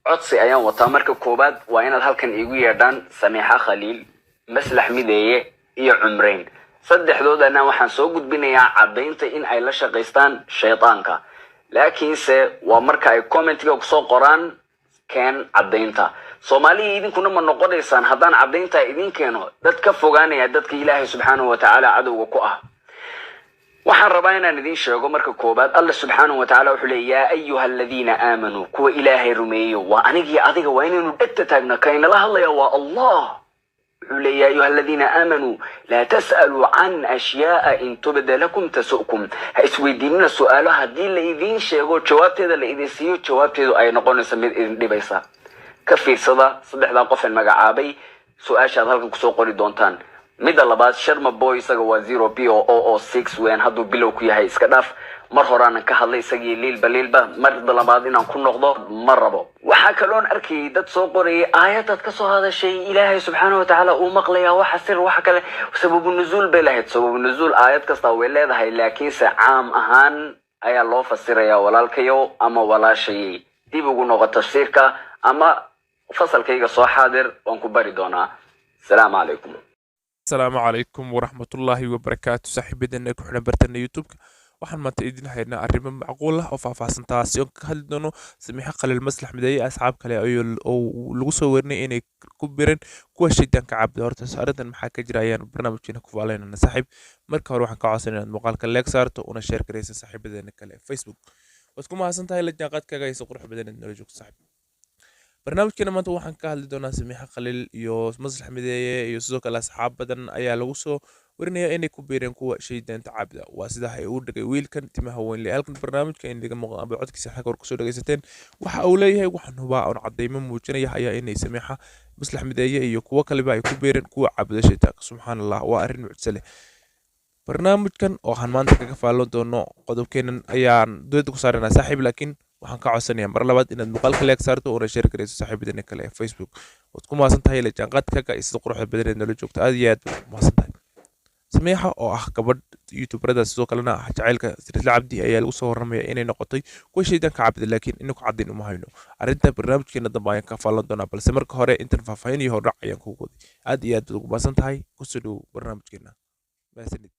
codsi ayaan wataa marka koobaad waa inaad halkan iigu yeedhaan Samiixa Khaliil, Maslax Mideeye iyo Cumreyn. saddexdoodana waxaan soo gudbinayaa cadaynta in ay la shaqeystaan shaytaanka. laakiinse waa marka ay commentiga ku soo qoraan keen cadaynta. Soomaaliya idinkuna ma noqonaysaan haddaan cadaynta idin keeno dad ka fogaanaya dadka Ilaahay subxaanahu wa ta'ala cadowga ku ah. waxaan rabaa inaan idin sheego marka koobaad Allah subxaanahu wa ta'ala wuxuu leeyahay ayyuhal ladina aamanu kuwa Ilaahay rumeeyo waa anigii adiga waa inaynu dhegta taagna kayna la hadlaya waa Allah. يا أيها الذين آمنوا لا تسألوا عن أشياء إن تبد لكم تسؤكم. هيسويدين سؤالها دي اللي إذين شيغو جوابتي ذا اللي إذين سيو جوابتي ذا أي نقول نسميه إذن ديبايسا كفي صدح ذا قفل مقعابي سؤال شاد هلكم كسو قولي دونتان ميدا لباس شرم بوي ساقا وزيرو بي او 6 وين هادو بلو كي هاي اسكداف mar horaan ka hadlay isagii liilba mar labaad inaan ku noqdo marrabo waxa kaloon arkay dad soo qoray aayadad ka soo hadashay Ilaahay subxaanahu wa ta'ala uu maqlaya waxa sir waxa kale sababu nuzul bilaahid sababu nuzul aayad kasta way leedahay laakiin si caam ahaan ayaa loo fasiraya walaalkayo ama walaashay dib ugu noqo tafsiirka ama fasalkayga soo xaadir waan ku bari doonaa. السلام عليكم ورحمة الله وبركاته. صاحبتنا كحنا برتنا يوتيوب waxaan maanta idin haynaa arrimo macquul ah oo faahfaahsan taasi oo ka hadli doono Samiixa Khaliil, Maslax Mideeye asxaab kale oo lagu soo warnay inay ku bireen kuwa shaydaanka cabdi. horta saarintan maxaa ka jira ayaan barnaamijkeena ku faalaynaa saaxiib. marka hore waxaan ka codsanayaa inaad muuqaalka like saarto una share gareysa saaxiibadeena kale Facebook. waad ku mahadsantahay la jaanqaadkaaga iyo qurux badan inaad nala joogto saaxiib. barnaamijkeena maanta waxaan ka hadli doonaa Samiixa Khaliil iyo Maslax Mideeye iyo sidoo kale asxaab badan ayaa lagu soo warnaya inay ku biireen kuwa shaydaanta cabda. waa sida ay u dhagay wiilkan timaha weyn leh halkan barnaamijka in laga muuqdo codkiisa xagga ku soo dhageysateen waxa uu leeyahay waxaan hubaa oo cadeymo muujinaya ayaa inay Samiixa, Maslax Mideeye iyo kuwa kale ay ku biireen kuwa cabda shaydaanka. subxaanallah waa arrin mucjisa leh. barnaamijkan oo aan maanta kaga faalon doono qodobkeenan ayaan dooda ku saaranaa saaxiib, laakiin waxaan ka codsanayaa mar labaad inaad muuqaalka like saarto oo share gareyso saaxiibadeena kale ee Facebook. waad ku mahadsantahay la jaanqaadkaaga iyo sida quruxda badan ee nala joogto aad iyo aad baad ku mahadsantahay. Samiixa oo ah gabadh youtuberada sidoo kalena ah jacaylka Sirla Cabdi ayaa lagu soo warramaya inay noqotay kuwa shaydaanka cabdi, laakiin inagu caddayn uma hayno. arrinta barnaamijkeena dambe ayaan ka faalan doonaa, balse marka hore intan faahfaahin iyo hordhac ayaan kugu waday. aad iyo aad baad ugu mahadsantahay. kusoo dhow barnaamijkeena. mahadsanid.